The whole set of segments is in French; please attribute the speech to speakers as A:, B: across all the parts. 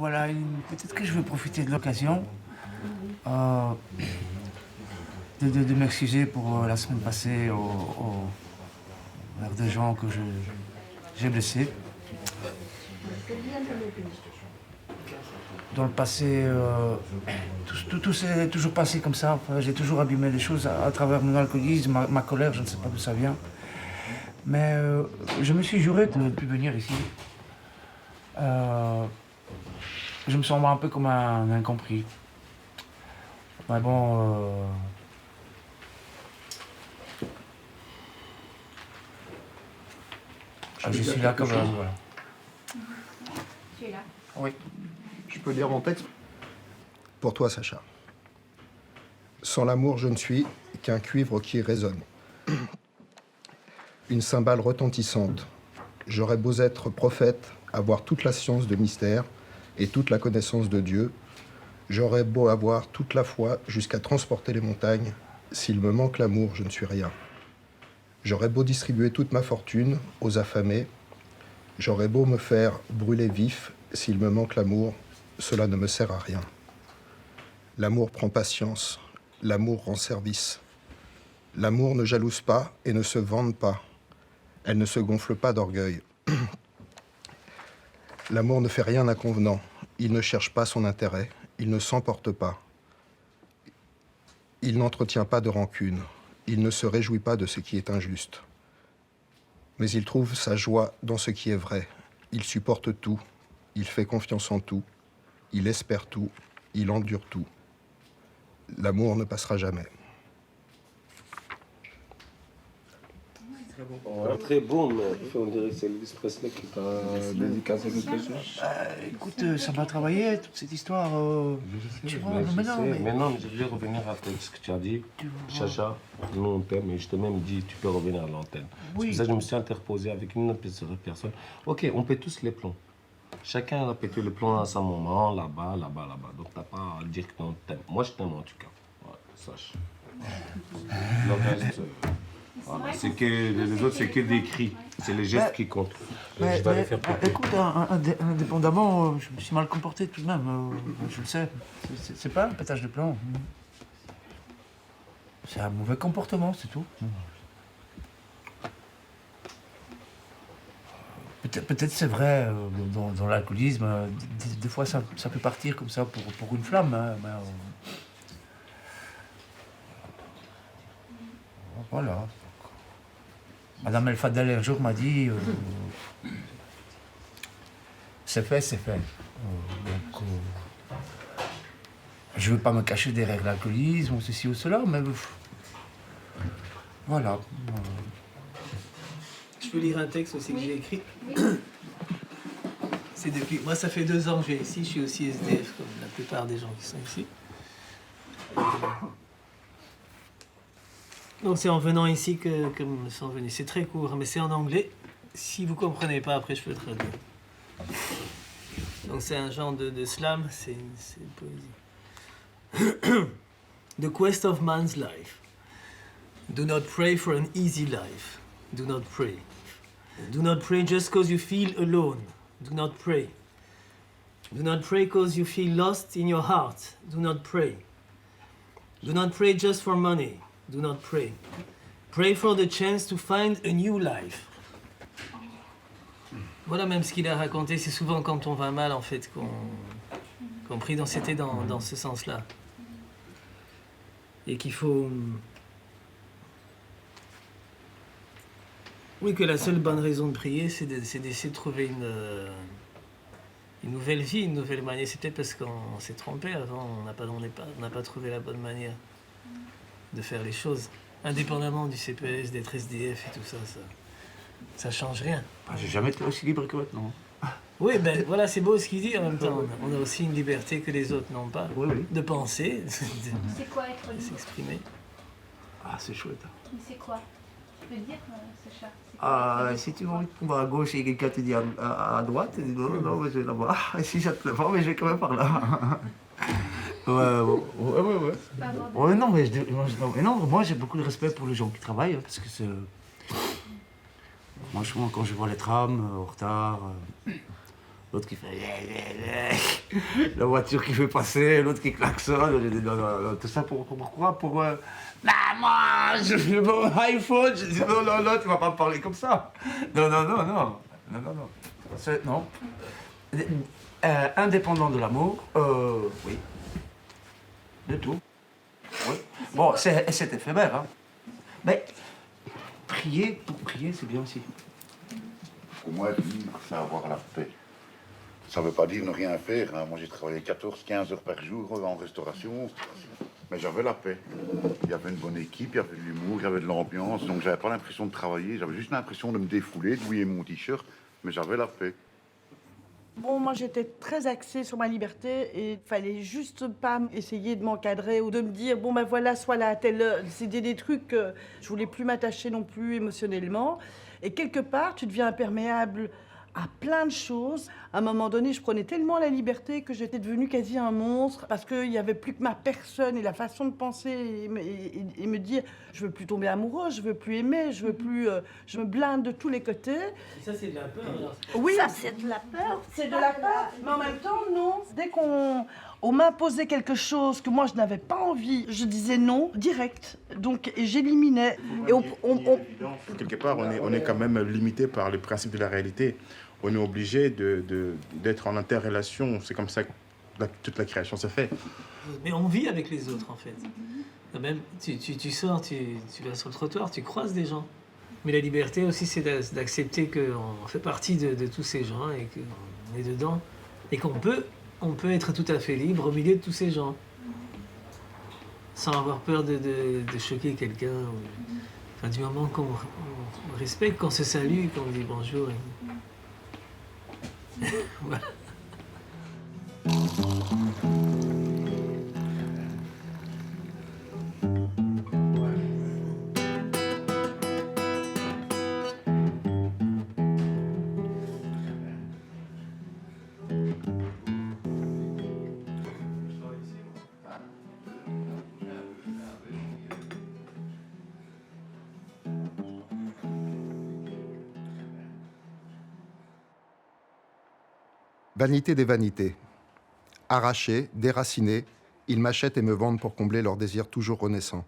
A: Voilà, peut-être que je vais profiter de l'occasion de m'excuser pour la semaine passée envers des gens que j'ai blessés. Dans le passé, tout s'est toujours passé comme ça. Enfin, j'ai toujours abîmé les choses à travers mon alcoolisme, ma colère, je ne sais pas d'où ça vient. Mais je me suis juré de ne plus venir ici. Je me sens un peu comme un incompris. Mais bon, je suis là comme voilà.
B: Tu es là.
A: Oui.
C: Je peux lire mon texte? Pour toi, Sacha. Sans l'amour, je ne suis qu'un cuivre qui résonne. Une cymbale retentissante. J'aurais beau être prophète, avoir toute la science de mystère et toute la connaissance de Dieu. J'aurais beau avoir toute la foi jusqu'à transporter les montagnes. S'il me manque l'amour, je ne suis rien. J'aurais beau distribuer toute ma fortune aux affamés. J'aurais beau me faire brûler vif. S'il me manque l'amour, cela ne me sert à rien. L'amour prend patience. L'amour rend service. L'amour ne jalouse pas et ne se vante pas. Elle ne se gonfle pas d'orgueil. L'amour ne fait rien d'inconvenant. Il ne cherche pas son intérêt. Il ne s'emporte pas. Il n'entretient pas de rancune. Il ne se réjouit pas de ce qui est injuste. Mais il trouve sa joie dans ce qui est vrai. Il supporte tout. Il fait confiance en tout. Il espère tout. Il endure tout. L'amour ne passera jamais.
D: Très bon, mais on dirait que c'est Elvis Presley qui t'a dédicacé quelque chose.
A: Écoute, ça m'a travaillé toute cette histoire. Tu vois, mais non, mais...
D: Mais non, je voulais revenir à ce que tu as dit. Chacha, nous on t'aime et je t'ai même dit tu peux revenir à l'antenne.
A: Oui.
D: C'est pour ça que je me suis interposé avec une autre personne. Ok, on pète tous les plombs. Chacun a pété le plomb à sa moment, là-bas, là-bas, là-bas. Donc t'as pas à dire que non, t'aimes. Moi je t'aime en tout cas. Ouais, sache. Le reste, voilà. C'est que les autres, c'est que des cris. C'est les gestes qui comptent.
A: Mais,
D: je vais aller faire péter.
A: écoute, indépendamment, je me suis mal comporté tout de même. Je le sais. C'est pas un pétage de plomb. C'est un mauvais comportement, c'est tout. Peut-être c'est vrai, dans l'alcoolisme, des fois ça peut partir comme ça pour une flamme. Hein, mais, voilà. Madame El Fadel un jour m'a dit c'est fait, c'est fait. Donc, je ne veux pas me cacher derrière l'alcoolisme ou ceci ou cela, mais voilà.
E: Je peux lire un texte aussi que j'ai écrit. C'est depuis. Moi, ça fait 2 ans que je viens ici. Je suis aussi SDF comme la plupart des gens qui sont ici. Donc c'est en venant ici que me sont venus. C'est très court, mais c'est en anglais. Si vous comprenez pas, après je peux traduire. Donc c'est un genre de slam, c'est une poésie. The quest of man's life. Do not pray for an easy life. Do not pray. Do not pray just cause you feel alone. Do not pray. Do not pray cause you feel lost in your heart. Do not pray. Do not pray just for money. Do not pray. Pray for the chance to find a new life. Voilà même ce qu'il a raconté. C'est souvent quand on va mal, en fait, qu'on prie dans ce sens-là. Et qu'il faut... Oui, que la seule bonne raison de prier, c'est d'essayer de trouver une nouvelle vie, une nouvelle manière. C'est peut-être parce qu'on s'est trompé avant, on n'a pas trouvé la bonne manière de faire les choses. Indépendamment du CPS, d'être SDF et tout ça, ça change rien.
A: J'ai jamais été aussi libre que maintenant.
E: Oui, ben voilà, c'est beau ce qu'il dit en même temps. On a aussi une liberté que les autres n'ont pas, de penser,
B: C'est quoi être
E: de
B: libre?
E: s'exprimer.
A: Ah, c'est chouette.
B: Mais c'est quoi? Tu peux dire, Sacha? C'est quoi,
A: Si tu vas à gauche et quelqu'un te dit à droite, tu dis non, mais je vais là-bas. Ah, si j'attends le fort, mais je vais quand même par là. Ouais.
B: pas avoir de...
A: Ouais, non, mais moi j'ai beaucoup de respect pour les gens qui travaillent, hein, parce que c'est... Franchement, quand je vois les trams en retard, L'autre qui fait... La voiture qui fait passer, l'autre qui klaxonne. Je dis, non, tout ça pourquoi? Bah, moi, je veux mon iPhone. Je dis, non, tu vas pas me parler comme ça. Non. Non. Indépendant de l'amour, oui. De tout. Oui. Bon, c'est éphémère, hein. Mais prier, pour prier, c'est bien aussi.
F: Pour moi, vivre, c'est avoir la paix. Ça ne veut pas dire ne rien faire. Hein. Moi, j'ai travaillé 14-15 heures par jour en restauration. Mais j'avais la paix. Il y avait une bonne équipe, il y avait de l'humour, il y avait de l'ambiance. Donc, j'avais pas l'impression de travailler. J'avais juste l'impression de me défouler, de mouiller mon t-shirt. Mais j'avais la paix.
G: Bon, moi, j'étais très axée sur ma liberté et il fallait juste pas essayer de m'encadrer ou de me dire, bon, ben voilà, sois là à telle heure. C'était des trucs que je voulais plus m'attacher non plus émotionnellement. Et quelque part, tu deviens imperméable à plein de choses. À un moment donné, je prenais tellement la liberté que j'étais devenue quasi un monstre parce qu'il n'y avait plus que ma personne et la façon de penser et me dire je veux plus tomber amoureux, je veux plus aimer, je veux plus... je me blinde de tous les côtés.
E: Et ça, c'est de la peur, alors.
G: Oui,
B: Ça, c'est de la peur.
G: c'est de la peur, mais en même temps, non. Dès qu'on m'imposait quelque chose que moi je n'avais pas envie, je disais non direct. Donc, et j'éliminais. Et
H: Quelque part, on est quand même limité par le principe de la réalité. On est obligé d'être en interrelation. C'est comme ça que toute la création se fait.
E: Mais on vit avec les autres, en fait. Même, tu sors, tu vas sur le trottoir, tu croises des gens. Mais la liberté aussi, c'est d'accepter qu'on fait partie de tous ces gens et qu'on est dedans. Et qu'on peut être tout à fait libre au milieu de tous ces gens. Sans avoir peur de choquer quelqu'un. Enfin, du moment qu'on respecte, qu'on se salue, qu'on dit bonjour. Voilà.
C: Vanité des vanités. Arrachés, déracinés, ils m'achètent et me vendent pour combler leurs désirs toujours renaissants.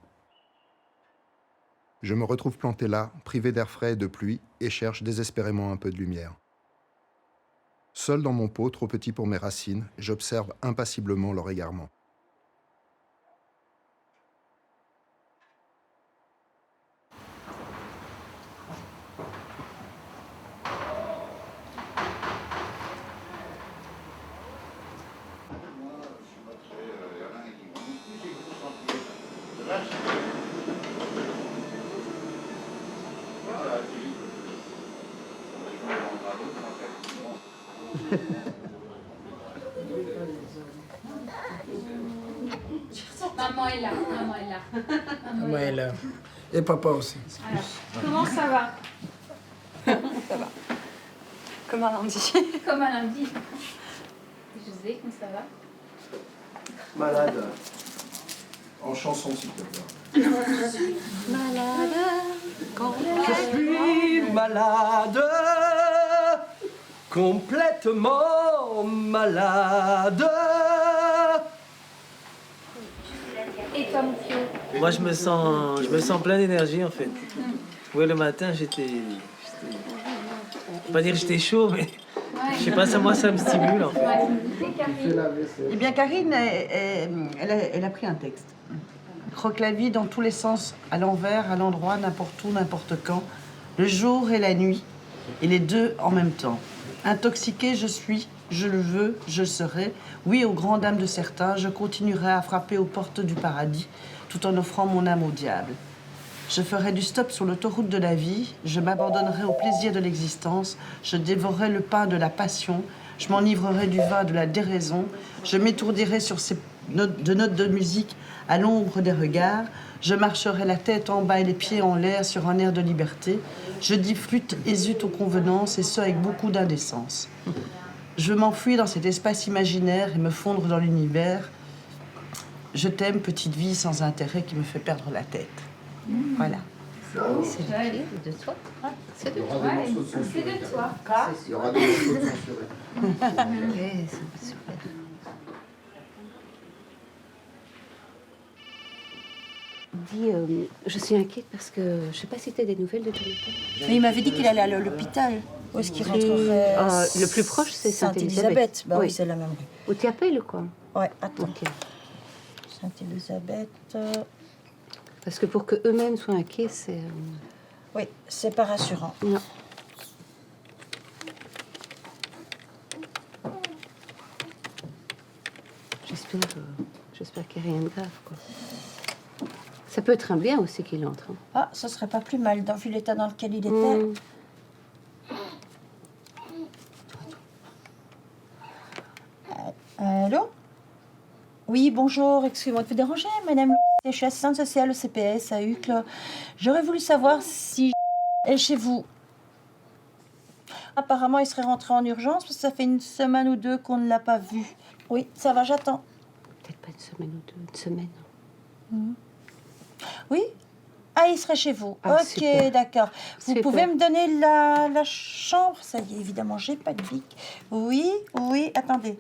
C: Je me retrouve planté là, privé d'air frais et de pluie, et cherche désespérément un peu de lumière. Seul dans mon pot, trop petit pour mes racines, j'observe impassiblement leur égarement.
B: Maman est là, maman est là.
I: Maman est là. Et papa aussi.
B: Alors, comment ça va?
J: Ça va. Comme un lundi.
B: Comme un lundi. José, comment ça va?
C: Malade. En chanson, s'il te plaît.
J: Malade.
E: Je suis malade, complètement malade.
B: Et toi, mon Pio?
E: Moi, je me sens plein d'énergie, en fait. Ouais, le matin, j'étais... Je vais pas dire que j'étais chaud, mais je sais pas, moi, ça me stimule, en fait.
G: Eh bien, Karine, elle a pris un texte. Croque la vie dans tous les sens, à l'envers, à l'endroit, n'importe où, n'importe quand, le jour et la nuit, et les deux en même temps. Intoxiquée, je suis, je le veux, je serai. Oui, aux grandes dames de certains, je continuerai à frapper aux portes du paradis, tout en offrant mon âme au diable. Je ferai du stop sur l'autoroute de la vie, je m'abandonnerai au plaisir de l'existence, je dévorerai le pain de la passion, je m'enivrerai du vin de la déraison, je m'étourdirai sur ces notes de musique à l'ombre des regards, je marcherai la tête en bas et les pieds en l'air sur un air de liberté, je dis flûte et zut aux convenances, et ce avec beaucoup d'indécence. Je m'enfuis dans cet espace imaginaire et me fondre dans l'univers. Je t'aime, petite vie sans intérêt qui me fait perdre la tête. Voilà.
J: C'est joli de toi.
K: C'est de
C: Il y aura
K: toi.
C: des morceaux de censurés.
B: C'est de toi.
C: Il y aura des morceaux de censurés.
K: Oui, c'est super. Dis, je suis inquiète parce que je sais pas si tu as des nouvelles de Jonathan.
J: Mais il m'avait dit qu'il allait à l'hôpital. Où est-ce qu'il rentrerait?
K: Le plus proche, c'est
J: Sainte-Élisabeth. Bah oui,
K: Oui.
J: c'est la même rue.
K: Ou tu appelles ou quoi?
J: Ouais, attends.
K: Ok.
J: Sainte-Élisabeth.
K: Parce que pour que eux-mêmes soient inquiets, c'est...
J: Oui, c'est pas rassurant.
K: Non. J'espère qu'il n'y a rien de grave, quoi. Ça peut être un bien aussi qu'il entre. Hein.
J: Ah, ce serait pas plus mal, vu l'état dans lequel il était.
K: Mmh.
J: Allô? Oui, bonjour, excusez-moi de vous déranger, madame. Je suis assistante sociale au CPS à Uccle. J'aurais voulu savoir si est chez vous. Apparemment, il serait rentré en urgence parce que ça fait une semaine ou deux qu'on ne l'a pas vu. Oui, ça va, j'attends.
K: Peut-être pas une semaine ou deux, une semaine.
J: Mmh. Oui? Ah, il serait chez vous.
K: Ah,
J: ok,
K: super.
J: d'accord. Vous
K: Super.
J: pouvez me donner la chambre? Ça y est, évidemment, j'ai pas de bic. Oui, attendez.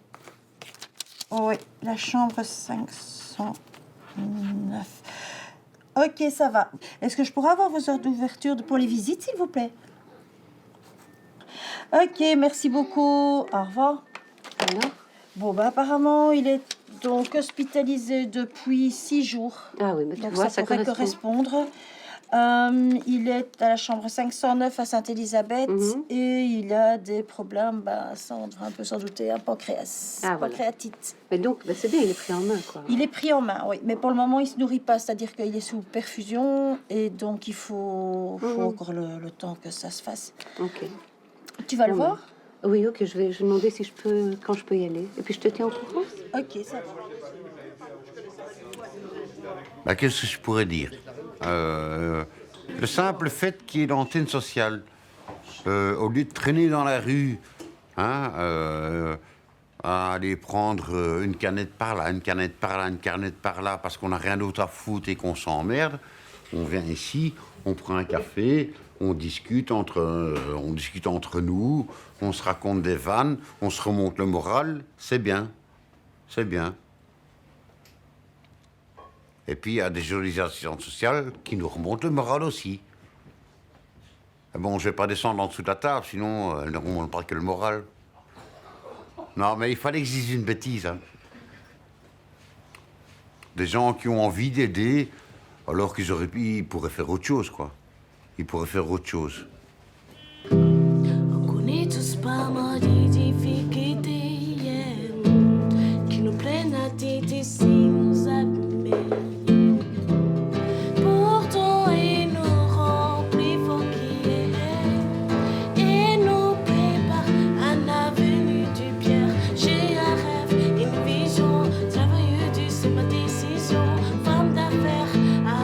J: Oui, la chambre 509. Ok, ça va. Est-ce que je pourrais avoir vos heures d'ouverture pour les visites, s'il vous plaît? Ok, merci beaucoup. Au revoir.
K: Alors?
J: Bon, bah apparemment, il est donc hospitalisé depuis 6 jours.
K: Ah oui, mais tu
J: Donc
K: vois,
J: ça
K: ça
J: pourrait correspondre. Il est à la chambre 509 à Sainte-Élisabeth et il a des problèmes, ça on devrait un peu s'en douter, un pancréas,
K: Ah, voilà.
J: pancréatite.
K: Mais donc, c'est bien, il est pris en main, quoi.
J: Il est pris en main, oui, mais pour le moment il se nourrit pas, c'est-à-dire qu'il est sous perfusion et donc il faut encore le temps que ça se fasse.
K: Ok.
J: Tu vas le
K: Bon,
J: voir?
K: Oui, ok, je vais demander si je peux, quand je peux y aller. Et puis je te tiens au courant.
J: Ok, ça va.
L: Bah, qu'est-ce que je pourrais dire? Le simple fait qu'il y ait l'antenne sociale, au lieu de traîner dans la rue, à aller prendre une canette par là, une canette par là, une canette par là, parce qu'on n'a rien d'autre à foutre et qu'on s'emmerde, on vient ici, on prend un café, on discute entre nous, on se raconte des vannes, on se remonte le moral, c'est bien, c'est bien. Et puis, il y a des jolies assistants sociales qui nous remontent le moral aussi. Et bon, je vais pas descendre en dessous de la table, sinon, elles ne remontent pas que le moral. Non, mais il fallait que je dise une bêtise. Hein. Des gens qui ont envie d'aider, alors ils pourraient faire autre chose, quoi. Ils pourraient faire autre chose.
M: On connaît tous pas mal de difficultés qui nous prennent à tête si nous abîmer. Pourtant, il nous rend plus forts et nous prépare un avenir du bien. J'ai un rêve, une vision, travailleux du c'est ma décision. Femme d'affaires,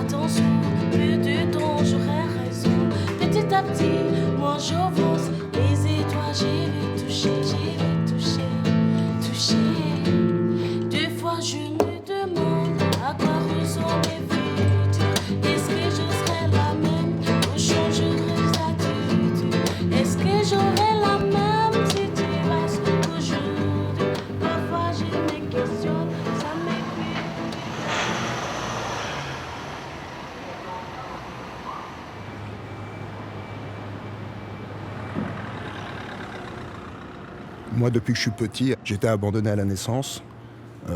M: attention, plus de temps, j'aurai raison. Petit à petit, moi j'avance, les étoiles, j'ai vais toucher, toucher. Deux fois je me demande à quoi ressemble mes vies. Est-ce que je serai la même ou changerai d'attitude? Est-ce que j'aurai la même situation qu'aujourd'hui? Parfois je me questionne, ça m'épuise.
C: Moi, depuis que je suis petit, j'étais abandonné à la naissance.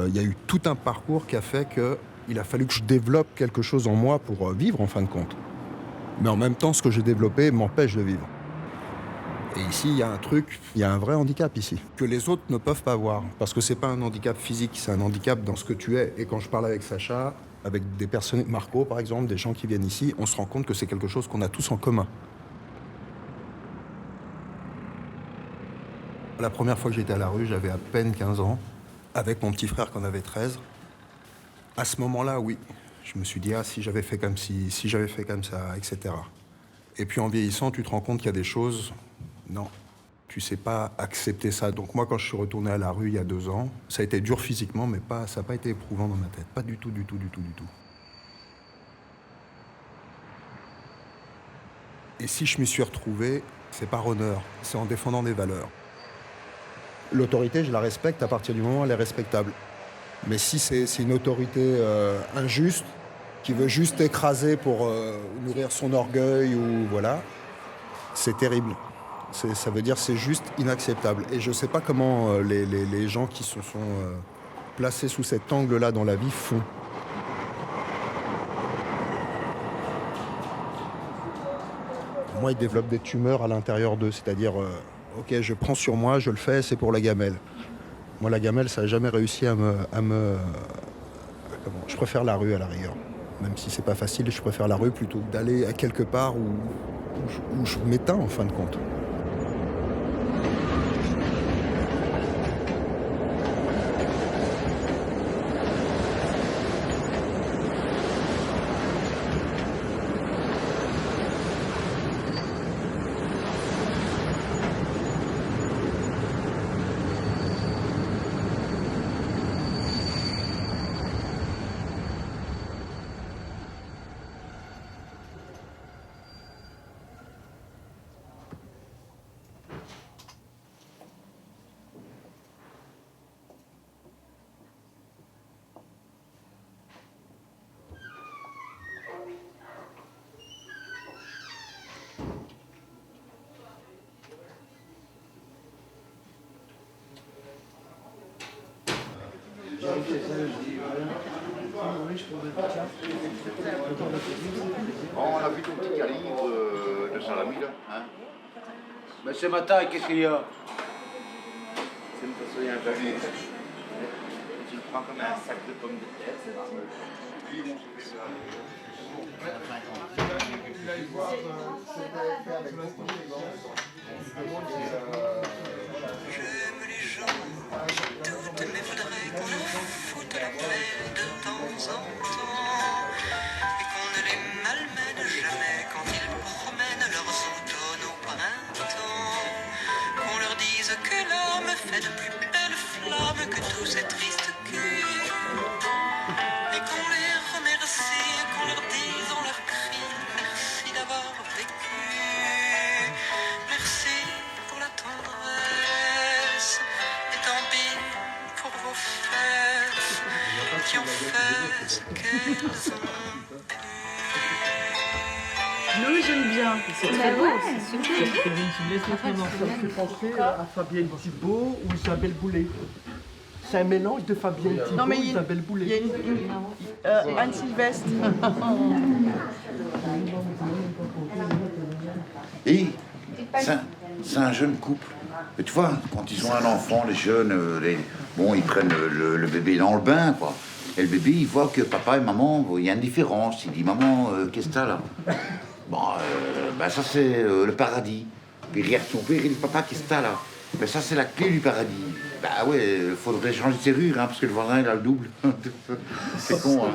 C: Il y a eu tout un parcours qui a fait qu'il a fallu que je développe quelque chose en moi pour vivre, en fin de compte. Mais en même temps, ce que j'ai développé m'empêche de vivre. Et ici, il y a un truc, il y a un vrai handicap ici, que les autres ne peuvent pas voir. Parce que c'est pas un handicap physique, c'est un handicap dans ce que tu es. Et quand je parle avec Sacha, avec des personnes, Marco par exemple, des gens qui viennent ici, on se rend compte que c'est quelque chose qu'on a tous en commun. La première fois que j'étais à la rue, j'avais à peine 15 ans, avec mon petit frère qui en avait 13. À ce moment-là, oui, je me suis dit, si j'avais fait comme si j'avais fait comme ça, etc. Et puis en vieillissant, tu te rends compte qu'il y a des choses, non, tu sais pas accepter ça. Donc moi, quand je suis retourné à la rue il y a 2 ans, ça a été dur physiquement, mais ça n'a pas été éprouvant dans ma tête. Pas du tout. Et si je m'y suis retrouvé, c'est par honneur, c'est en défendant des valeurs. L'autorité, je la respecte à partir du moment où elle est respectable. Mais si c'est une autorité injuste, qui veut juste écraser pour nourrir son orgueil, ou voilà, c'est terrible. Ça veut dire que c'est juste inacceptable. Et je ne sais pas comment les gens qui se sont placés sous cet angle-là dans la vie font. Moi, ils développent des tumeurs à l'intérieur d'eux, c'est-à-dire, ok, je prends sur moi, je le fais, c'est pour la gamelle. Moi, la gamelle, ça n'a jamais réussi à me... Je préfère la rue à la rigueur. Même si c'est pas facile, je préfère la rue plutôt que d'aller à quelque part où je m'éteins en fin de compte.
F: Bon, on a vu ton petit calibre de salami là, hein?
A: Mais c'est ma taille, qu'est-ce qu'il y a?
F: C'est une façon bien value. Tu le prends comme un sac de pommes de terre, c'est pas mal.
N: J'aime les gens, toutes, mais faudrait qu'on leur foute la paix de temps en temps. Et qu'on ne les malmène jamais quand ils promènent leurs automnes au printemps. Qu'on leur dise que l'homme fait de plus belles flammes que tous ces tristes culs. Et qu'on les remercie, qu'on leur dise, on leur crie merci d'avoir vécu. Merci pour la tendresse. Et tant pis pour vos fesses qui ont fait ce qu'elles ont pu.
G: Nous, j'aime bien.
B: C'est très beau.
E: Ça me fait penser à Fabienne Thibault ou Isabelle Boulay. C'est un mélange de Fabienne Thibault et Isabelle Boulay.
G: Il y a Anne Sylvestre.
F: Et c'est un jeune couple. Et tu vois, quand ils ont un enfant, les jeunes, bon, ils prennent le bébé dans le bain, quoi. Et le bébé, il voit que papa et maman, il y a une différence. Il dit, maman, qu'est-ce que t'as là? Bon, ben ça c'est le paradis. Puis il regarde son père, il dit, papa, qu'est-ce que t'as là? Ben ça c'est la clé du paradis. Bah ouais, il faudrait changer de serrure, hein, parce que le voisin il a le double. C'est con, hein.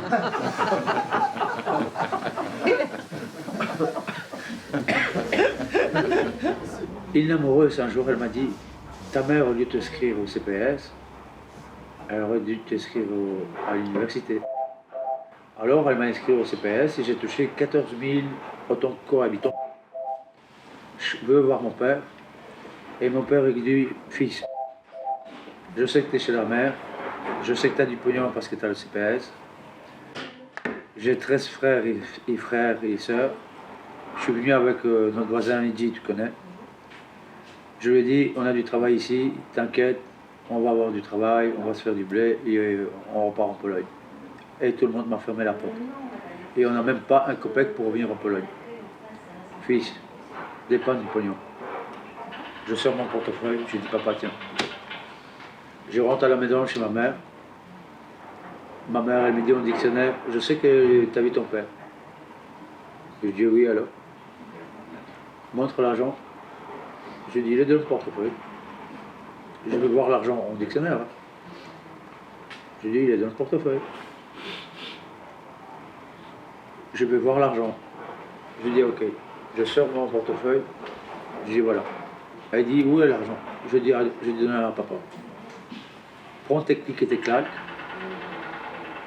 A: Une amoureuse, un jour, elle m'a dit, ta mère, au lieu de t'inscrire au CPS, elle aurait dû t'inscrire à l'université. Alors, elle m'a inscrit au CPS et j'ai touché 14 000 en tant que cohabitant. Je veux voir mon père. Et mon père, il dit, fils, je sais que tu es chez la mère, je sais que tu as du pognon parce que tu as le CPS. J'ai 13 frères et sœurs. Je suis venu avec notre voisin Nidji, tu connais. Je lui ai dit, on a du travail ici, t'inquiète, on va avoir du travail, on va se faire du blé et on repart en Pologne. Et tout le monde m'a fermé la porte. Et on n'a même pas un copec pour revenir en Pologne. Fils, dépanne du pognon. Je sors mon portefeuille, je dis papa tiens. Je rentre à la maison chez ma mère. Ma mère elle me dit au dictionnaire, je sais que tu as vu ton père. Je dis oui alors. Montre l'argent. Je dis il est dans le portefeuille. Je veux voir l'argent au dictionnaire. Hein. Je dis il est dans le portefeuille. Je veux voir l'argent. Je dis ok. Je sors mon portefeuille. Je dis voilà. Elle dit où est l'argent? Je dis donne à papa. Prends tes clics et tes claques.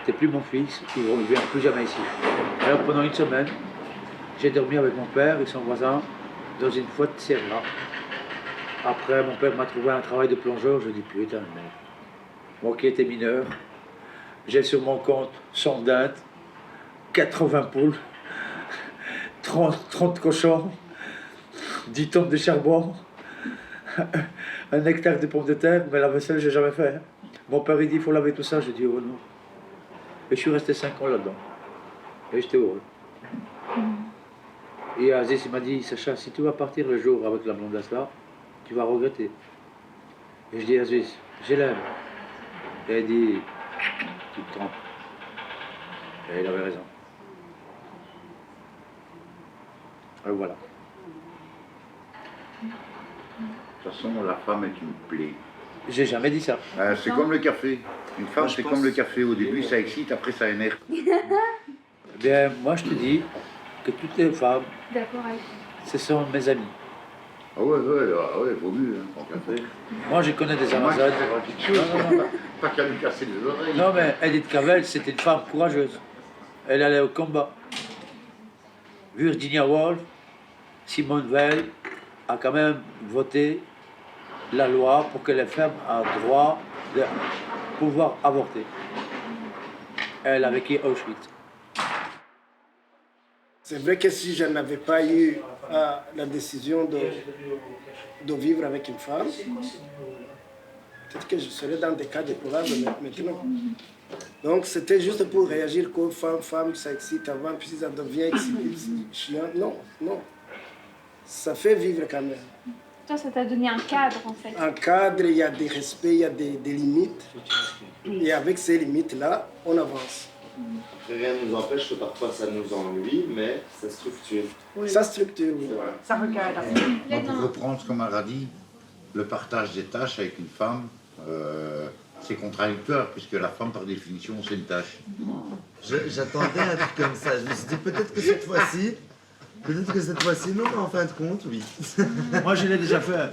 A: T'es plus mon fils, il ne vient plus jamais ici. Alors pendant une semaine, J'ai dormi avec mon père et son voisin dans une boîte de serre-là. Après, mon père m'a trouvé un travail de plongeur. Je dis putain, mais moi qui étais mineur, j'ai sur mon compte 100 dindes, 80 poules, 30 cochons, 10 tonnes de charbon, 1 hectare de pommes de terre, mais la vaisselle, j'ai jamais fait. Mon père, il dit, il faut laver tout ça. Je dis, oh non. Et je suis resté 5 ans là-dedans. Et j'étais heureux. Et Aziz, il m'a dit, Sacha, si tu vas partir le jour avec la blondasse là, tu vas regretter. Et je dis, Aziz, je l'aime. Et il dit, tu te trompes. Et il avait raison. Et voilà.
F: De toute façon, la femme est une plaie.
A: J'ai jamais dit ça.
F: C'est comme le café. Une femme, c'est comme le café. Au début, ça excite, après, ça énerve.
A: Bien, moi, je te dis que toutes les femmes,
B: D'accord avec
A: ce sont mes amies.
F: Ah ouais, vaut mieux, hein, tant qu'à faire.
A: Moi, je connais des
F: Moi,
A: Amazones.
F: je vais faire quelque chose, pas qu'à lui casser les oreilles.
A: Non, mais Edith Cavell, c'était une femme courageuse. Elle allait au combat. Virginia Woolf, Simone Veil a quand même voté la loi pour que les femmes aient droit de pouvoir avorter. Elle a vécu Auschwitz.
I: C'est vrai que si je n'avais pas eu la décision de vivre avec une femme, peut-être que je serais dans des cas déplorables maintenant. Donc c'était juste pour réagir que femme, ça excite avant, puis ça devient chiant. Non, non. Ça fait vivre quand même.
B: Toi, ça t'a donné un cadre en fait.
I: Un cadre, il y a des respects, il y a des limites. Et avec ces limites-là, on avance.
O: Rien ne nous empêche que parfois ça nous ennuie, mais ça structure.
I: Oui. Ça structure, oui.
G: Ça recadre.
F: Moi, pour reprendre ce qu'on m'a dit, le partage des tâches avec une femme, c'est contradictoire, puisque la femme, par définition, c'est une tâche.
P: J'attendais un truc comme ça. Je me suis dit peut-être que cette fois-ci, non, mais en fin de compte, oui.
A: Moi, je l'ai déjà fait.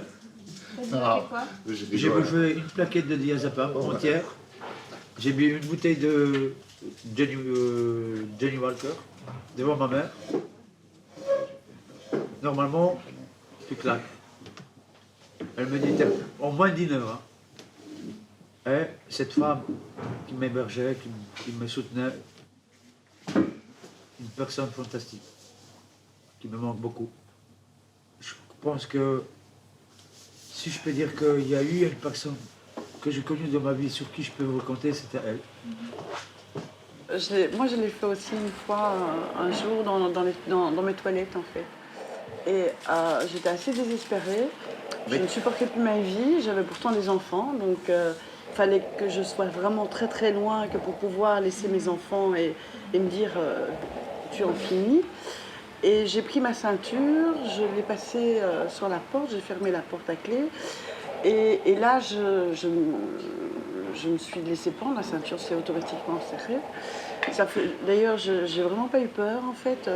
F: Ah,
A: J'ai bouffé une plaquette de diazépam entière. J'ai bu une bouteille de Johnny Walker devant ma mère. Normalement, tu claques. Elle me dit, en moins d'1 heure. Hein. Et cette femme qui m'hébergeait, qui me soutenait, une personne fantastique, qui me manque beaucoup. Je pense que si je peux dire qu'il y a eu une personne que j'ai connue dans ma vie sur qui je peux vous raconter, c'était elle.
G: Moi, je l'ai fait aussi une fois, un jour, dans mes toilettes, en fait. Et j'étais assez désespérée. Je ne supportais plus ma vie. J'avais pourtant des enfants, donc il fallait que je sois vraiment très très loin que pour pouvoir laisser mes enfants et me dire tu en finis. Et j'ai pris ma ceinture, je l'ai passée sur la porte, j'ai fermé la porte à clé. Et là, je me suis laissé prendre, la ceinture s'est automatiquement serrée. D'ailleurs, j'ai vraiment pas eu peur en fait.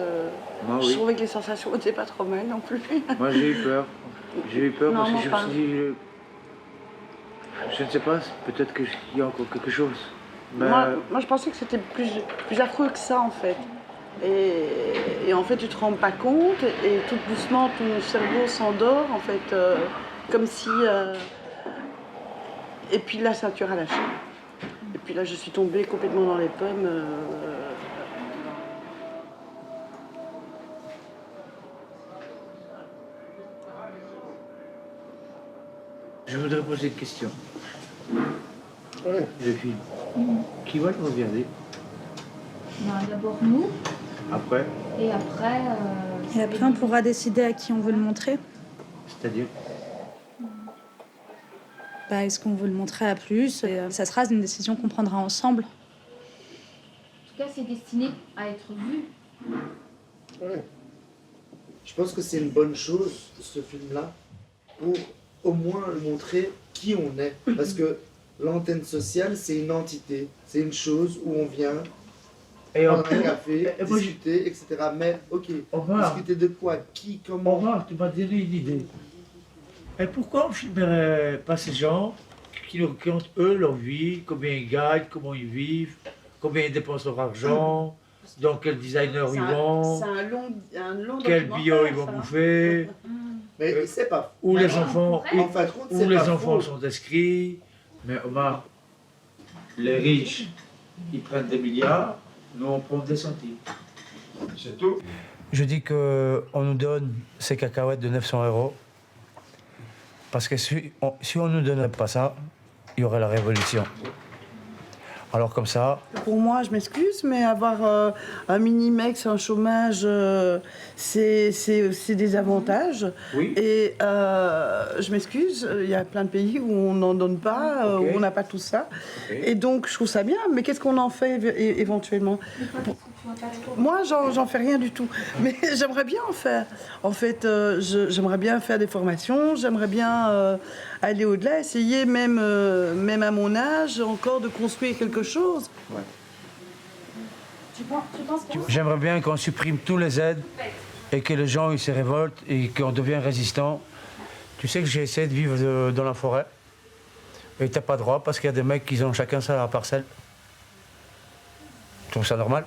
A: Moi,
G: je
A: oui.
G: trouvais que les sensations n'étaient pas trop mal non plus.
A: Moi j'ai eu peur. J'ai eu peur
G: Non,
A: parce que
G: moi
A: je
G: pas.
A: me suis dit, je ne sais pas, peut-être qu'il y a encore quelque chose. Mais
G: Moi, je pensais que c'était plus affreux que ça en fait. Et en fait, tu te rends pas compte et tout doucement, ton cerveau s'endort en fait, comme si. Et puis la ceinture a lâché. Et puis là, je suis tombée complètement dans les pommes.
A: je voudrais poser une question.
I: Ouais.
A: Le film. Qui va le regarder
J: Ben, d'abord nous,
A: après?
J: et après...
Q: Et après, on pourra décider à qui on veut le montrer.
A: C'est-à-dire?
Q: Bah, est-ce qu'on veut le montrer à plus? Et, ça sera une décision qu'on prendra ensemble.
B: En tout cas, c'est destiné à être vu.
P: Ouais. Je pense que c'est une bonne chose, ce film-là, pour au moins le montrer qui on est. Parce que l'antenne sociale, c'est une entité, c'est une chose où on vient
A: Et
P: prendre
A: après,
P: un café,
A: et moi,
P: discuter, etc. Mais ok,
A: Omar,
P: discuter de quoi, qui, comment.
A: Omar, tu m'as donné une idée. Et pourquoi on ne filmerait pas ces gens qui nous racontent eux leur vie, combien ils gagnent, comment ils vivent, combien ils dépensent leur argent, dans quel designer
G: C'est
A: ils
G: un-
A: vont,
G: c'est un long
A: quel bio ils
G: documentaire,
A: vont
G: ça.
A: bouffer,
P: Mais c'est pas.
A: où les
P: Non,
A: enfants,
P: en fin de compte,
A: où
P: c'est
A: les
P: pas
A: enfants
P: faux.
A: sont inscrits. Mais Omar, les riches, ils prennent des milliards, nous on prend des centimes. C'est tout. Je dis qu'on nous donne ces cacahuètes de 900 €. Parce que si on ne nous donnait pas ça, il y aurait la révolution. Alors comme ça,
G: Pour moi, je m'excuse, mais avoir un minimex, un chômage, c'est des avantages.
A: Oui.
G: Et je m'excuse, il y a plein de pays où on n'en donne pas, où on n'a pas tout ça. Et donc, je trouve ça bien, mais qu'est-ce qu'on en fait éventuellement? Moi, j'en fais rien du tout. Mais j'aimerais bien en faire. En fait, j'aimerais bien faire des formations, j'aimerais bien aller au-delà, essayer même à mon âge encore de construire quelque chose.
Q: Tu penses que...
A: j'aimerais bien qu'on supprime tous les aides et que les gens ils se révoltent et qu'on devienne résistant. Tu sais que j'ai essayé de vivre dans la forêt et t'as pas droit parce qu'il y a des mecs qui ont chacun sa parcelle. Tu trouves ça normal?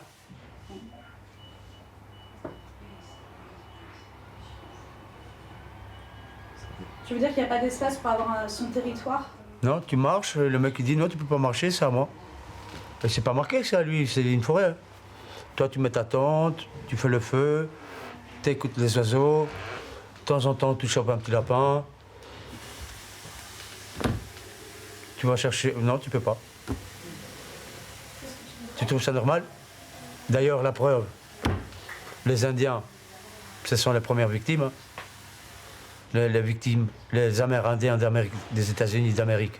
Q: Tu veux dire qu'il n'y a pas d'espace pour avoir son territoire?
A: Non, tu marches, le mec il dit non, tu peux pas marcher, c'est à moi. Et c'est pas marqué que c'est à lui, c'est une forêt. Toi, tu mets ta tente, tu fais le feu, t'écoutes les oiseaux, de temps en temps, tu chopes un petit lapin. Tu vas chercher. Non, tu peux pas. Tu trouves ça normal? D'ailleurs, la preuve, les Indiens, ce sont les premières victimes. Hein. Les victimes, les Amérindiens des États-Unis d'Amérique.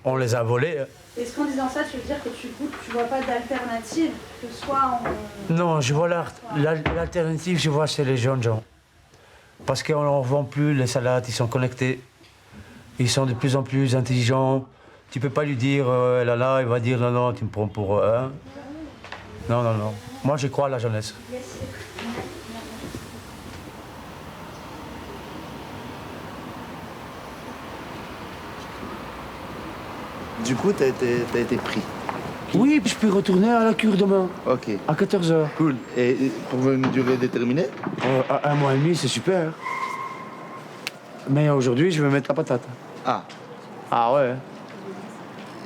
A: On les a volés. Hein.
Q: Est-ce qu'en disant ça, tu veux dire que tu vois pas d'alternative, que soit on...
A: Non, je vois l'alternative, je vois chez les jeunes gens. Parce qu'on n'en vend plus les salades, ils sont connectés. Ils sont de plus en plus intelligents. Tu peux pas lui dire, là, il va dire non, non, tu me prends pour un. Non, non, non. Moi, je crois à la jeunesse.
O: Du coup, t'as été pris.
A: Oui, je peux retourner à la cure demain.
O: Ok.
A: À 14h.
O: Cool. Et pour une durée déterminée?
A: Un mois et demi, c'est super. Mais aujourd'hui, je vais mettre la patate.
O: Ah.
A: Ah ouais.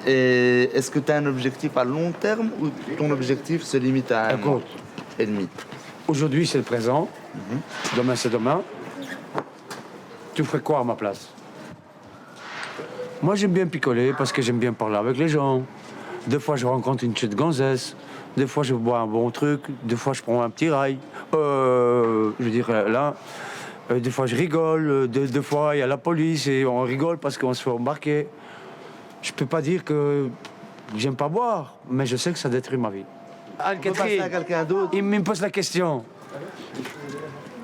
O: Et est-ce que tu as un objectif à long terme ou ton objectif se limite à un mois et demi?
A: Aujourd'hui, c'est le présent. Demain, c'est demain. Tu ferais quoi à ma place? Moi, j'aime bien picoler parce que j'aime bien parler avec les gens. Des fois, je rencontre une chute gonzesse. Des fois, je bois un bon truc. Des fois, je prends un petit rail. Je veux dire, là. Des fois, je rigole. Des fois, il y a la police et on rigole parce qu'on se fait embarquer. Je peux pas dire que j'aime pas boire, mais je sais que ça détruit ma vie.
O: On peut passer à quelqu'un d'autre.
A: Il me pose la question.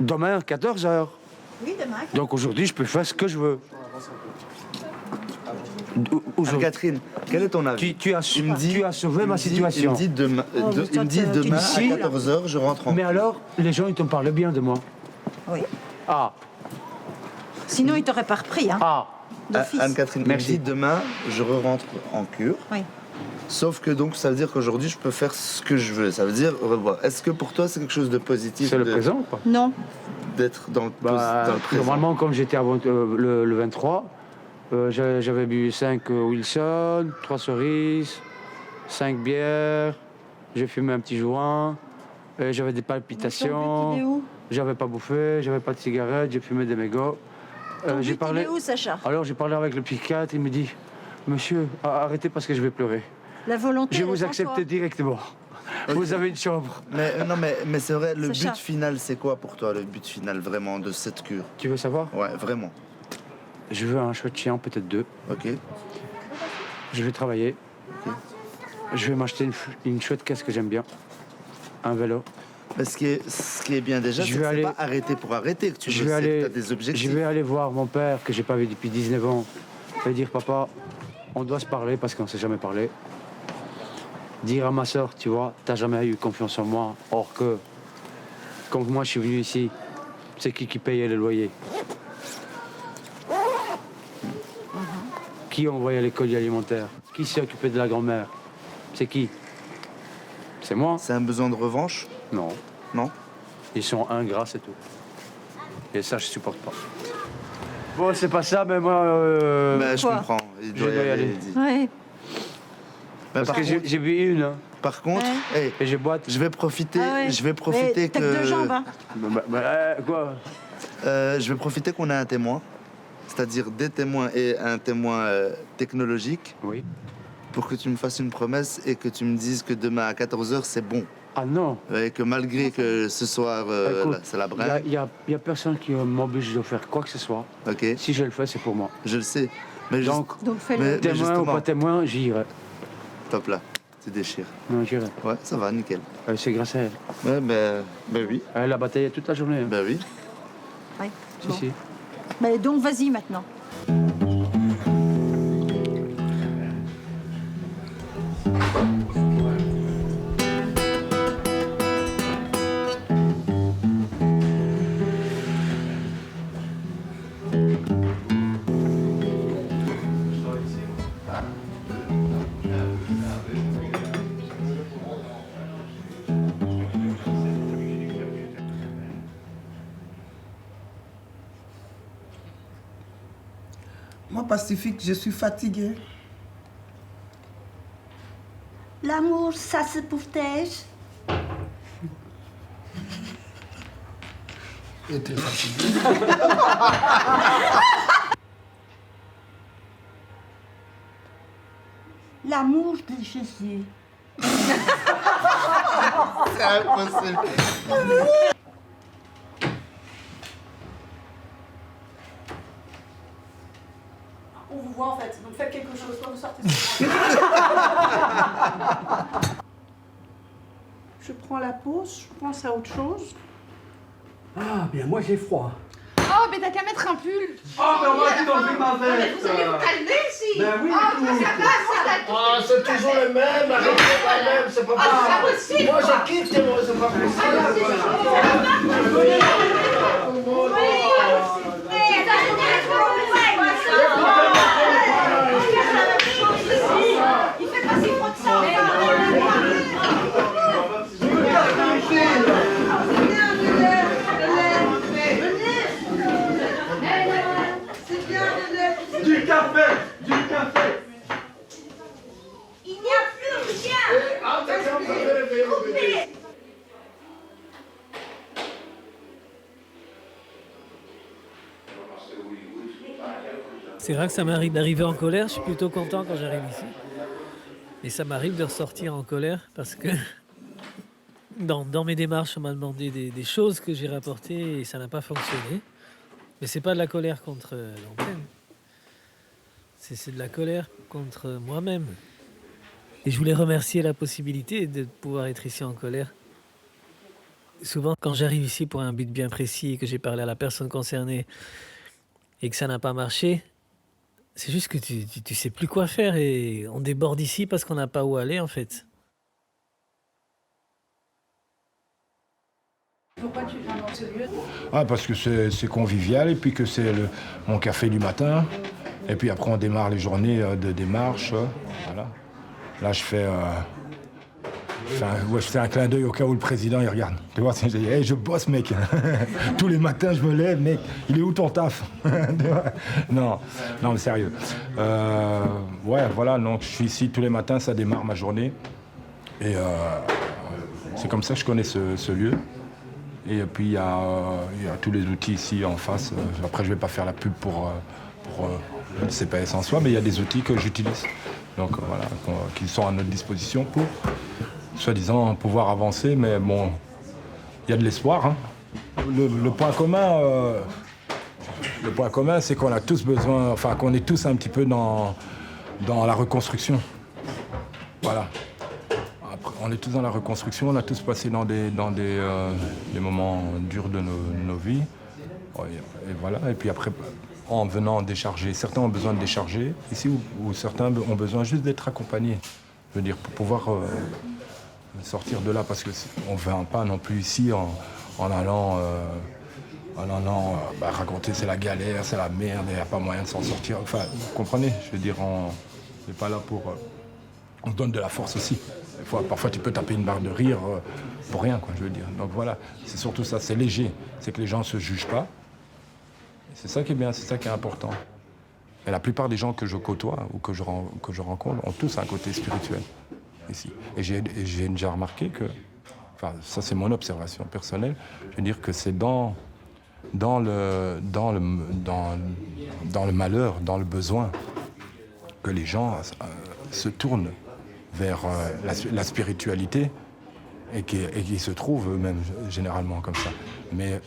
A: Demain, 14h.
J: Oui, demain.
A: Donc aujourd'hui, je peux faire ce que je veux.
O: Catherine, quel est ton avis?
A: Tu as sauvé ma situation.
O: Il me dit demain, il me dit demain à 14h, je rentre en...
A: Mais alors, les gens, ils te parlent bien de moi.
J: Oui.
A: Ah.
J: Sinon, il t'aurait pas repris, hein.
A: Ah.
O: Anne-Catherine, il me dit demain, je rentre en cure.
J: Oui.
O: Sauf que donc, ça veut dire qu'aujourd'hui, je peux faire ce que je veux. Ça veut dire revoir. Est-ce que pour toi, c'est quelque chose de positif?
A: C'est le présent, quoi.
J: Non.
O: D'être dans le présent.
A: Normalement, comme j'étais avant le 23, j'avais bu 5 Wilson, 3 cerises, 5 bières, j'ai fumé un petit joint, j'avais des palpitations, j'avais pas bouffé, j'avais pas de cigarette, j'ai fumé des mégots. J'ai parlé.
J: Il est où, Sacha?
A: Alors j'ai parlé avec le psychiatre, il me dit, monsieur, arrêtez parce que je vais pleurer.
J: La volonté.
A: Je vais vous accepter directement. Vous avez une chambre.
O: Mais non, mais c'est vrai, le
J: Sacha.
O: but final, c'est quoi pour toi, le but final vraiment de cette cure?
A: Tu veux savoir?
O: Ouais, vraiment.
A: Je veux un chouette chien, peut-être 2.
O: Ok.
A: Je vais travailler. Je vais m'acheter une chouette caisse que j'aime bien. Un vélo.
O: Mais ce qui est bien déjà, c'est que c'est pas arrêter pour arrêter que tu veux, c'est que t'as des objectifs.
A: Je vais aller voir mon père, que j'ai pas vu depuis 19 ans, et dire, papa, on doit se parler parce qu'on s'est jamais parlé. Dire à ma soeur, tu vois, t'as jamais eu confiance en moi, or que, quand moi je suis venu ici, c'est qui payait le loyer? Qui envoyait les colis alimentaires? Qui s'est occupé de la grand-mère? C'est qui?
R: C'est moi.
O: C'est un besoin de revanche?
R: Non.
O: Non?
R: Ils sont ingrats, c'est tout. Et ça, je supporte pas. Bon, c'est pas ça, mais moi...
O: je comprends. Il doit y aller.
J: Ouais.
R: Parce que j'ai bu une. Hein.
O: Par contre,
R: et je boite.
O: Je vais profiter,
J: Ah ouais.
O: je vais profiter
J: Mais
O: que...
J: t'as que 2 jambes, hein.
R: Quoi
O: Je vais profiter qu'on a un témoin, c'est-à-dire des témoins et un témoin technologique.
R: Oui.
O: Pour que tu me fasses une promesse et que tu me dises que demain à 14h, c'est bon.
R: Ah non.
O: Et que malgré que ce soir, c'est la bringue.
R: Il y a personne qui m'oblige de faire quoi que ce soit.
O: Ok.
R: Si je le fais, c'est pour moi.
O: Je le sais. Mais
R: donc
J: fais-le.
R: Témoin ou pas témoin, j'irai.
O: Top là, tu déchires.
R: Non, j'irai.
O: Ouais, ça va, nickel.
R: C'est grâce à elle.
O: Ouais, ben oui.
R: Elle a bataillé toute la journée. Hein.
O: Ben oui.
J: Ouais.
R: Si,
J: Bon.
R: si.
J: Mais donc, vas-y maintenant.
S: Moi, Pacifique, je suis fatiguée.
T: L'amour, ça se protège.
I: Et t'es fatiguée.
T: L'amour de Jésus.
O: C'est impossible.
J: On vous voit en fait, donc faites quelque chose, soit vous sortez.
G: Je prends la pause, je pense à autre chose.
U: Ah, bien, moi j'ai froid.
B: Oh, mais t'as qu'à mettre un pull.
U: Oh, mais on m'a dit d'enlever ma
B: Mais
U: veste.
B: vous allez vous calmer ici.
U: Ben oui,
B: oh,
U: écoute.
B: ça passe,
I: Ah, c'est toujours le même, arrêtez pas le même, c'est pas
B: Ah, c'est pas
I: possible.
B: possible.
I: Moi, je quitte, moi, c'est pas
T: Il fait pas si trop de sang.
U: Du café, du café.
T: Il n'y a plus rien. Coupez.
E: C'est vrai que ça m'arrive d'arriver en colère, je suis plutôt content quand j'arrive ici. Et ça m'arrive de ressortir en colère parce que dans mes démarches, on m'a demandé des choses que j'ai rapportées et ça n'a pas fonctionné. Mais c'est pas de la colère contre l'antenne. C'est de la colère contre moi-même. Et je voulais remercier la possibilité de pouvoir être ici en colère. Souvent, quand j'arrive ici pour un but bien précis et que j'ai parlé à la personne concernée et que ça n'a pas marché, c'est juste que tu sais plus quoi faire et on déborde ici parce qu'on n'a pas où aller en fait.
J: Pourquoi tu viens dans ce lieu?
V: Ah, parce que c'est convivial et puis que c'est mon café du matin. Et puis après, on démarre les journées de démarche. Voilà. Là, je fais un clin d'œil au cas où le président il regarde. Tu vois, je dis, hey, je bosse, mec. Tous les matins, je me lève, mec. Il est où ton taf? Non, mais sérieux. Ouais, voilà, donc je suis ici tous les matins, ça démarre ma journée. Et c'est comme ça que je connais ce lieu. Et puis il y a tous les outils ici en face. Après, je ne vais pas faire la pub pour le CPS en soi, mais il y a des outils que j'utilise. Donc voilà, qui sont à notre disposition pour, soi-disant, pouvoir avancer. Mais bon, il y a de l'espoir. Hein. Le point commun, c'est qu'on a tous besoin, enfin qu'on est tous un petit peu dans la reconstruction. Voilà. On est tous dans la reconstruction, on a tous passé dans des moments durs de nos vies. Et voilà. Et puis après, en venant décharger, certains ont besoin de décharger ici ou certains ont besoin juste d'être accompagnés. Je veux dire, pour pouvoir sortir de là, parce qu'on ne vient pas non plus ici en allant raconter c'est la galère, c'est la merde, il n'y a pas moyen de s'en sortir. Enfin, vous comprenez? Je veux dire, on n'est pas là pour on se donne de la force aussi. Parfois, tu peux taper une barre de rire pour rien, quoi, je veux dire. Donc voilà, c'est surtout ça, c'est léger. C'est que les gens ne se jugent pas. C'est ça qui est bien, c'est ça qui est important. Et la plupart des gens que je côtoie ou que je rencontre ont tous un côté spirituel ici. Et j'ai déjà remarqué que, enfin, ça c'est mon observation personnelle, je veux dire que c'est dans le malheur, dans le besoin, que les gens se tournent vers la spiritualité et qui se trouvent eux-mêmes généralement comme ça. Mais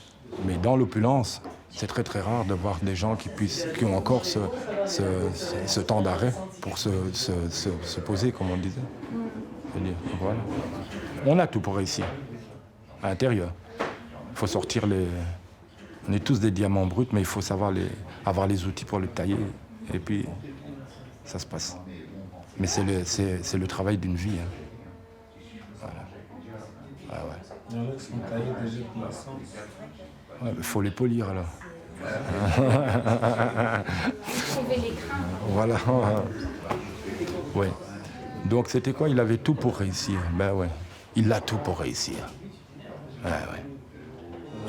V: dans l'opulence, c'est très très rare de voir des gens qui ont encore ce temps d'arrêt pour se poser, comme on disait. C'est-à-dire, voilà. On a tout pour réussir, à l'intérieur. Il faut sortir les... On est tous des diamants bruts, mais il faut savoir avoir les outils pour les tailler. Et puis, ça se passe. Mais c'est le travail d'une vie. Hein. Voilà. Ah ouais.
P: Il y en a qui sont taillés déjà pour la sens.
V: Ouais, il faut les polir alors. Voilà. Ouais. Donc c'était quoi? Il avait tout pour réussir. Ben ouais. Il a tout pour réussir. Ouais, ouais.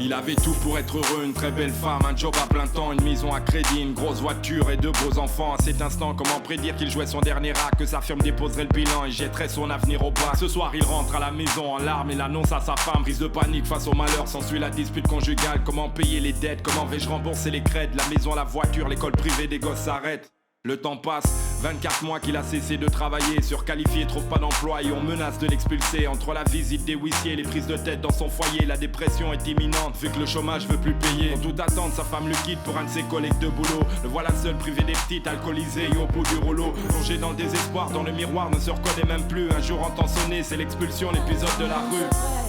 D: Il avait tout pour être heureux, une très belle femme, un job à plein temps, une maison à crédit, une grosse voiture et deux beaux enfants. À cet instant, comment prédire qu'il jouait son dernier acte, que sa firme déposerait le bilan et jetterait son avenir au bac. Ce soir, il rentre à la maison en larmes et l'annonce à sa femme. Prise de panique face au malheur, s'ensuit la dispute conjugale. Comment payer les dettes, comment vais-je rembourser les crêtes? La maison, la voiture, l'école privée des gosses s'arrêtent. Le temps passe, 24 mois qu'il a cessé de travailler. Surqualifié, trouve pas d'emploi et on menace de l'expulser. Entre la visite des huissiers, les prises de tête dans son foyer, la dépression est imminente vu que le chômage veut plus payer. En toute attente, sa femme le quitte pour un de ses collègues de boulot. Le voilà seul, privé des petites, alcoolisé et au bout du rouleau. Plongé dans le désespoir, dans le miroir, ne se reconnaît même plus. Un jour entend sonner, c'est l'expulsion, l'épisode de la rue.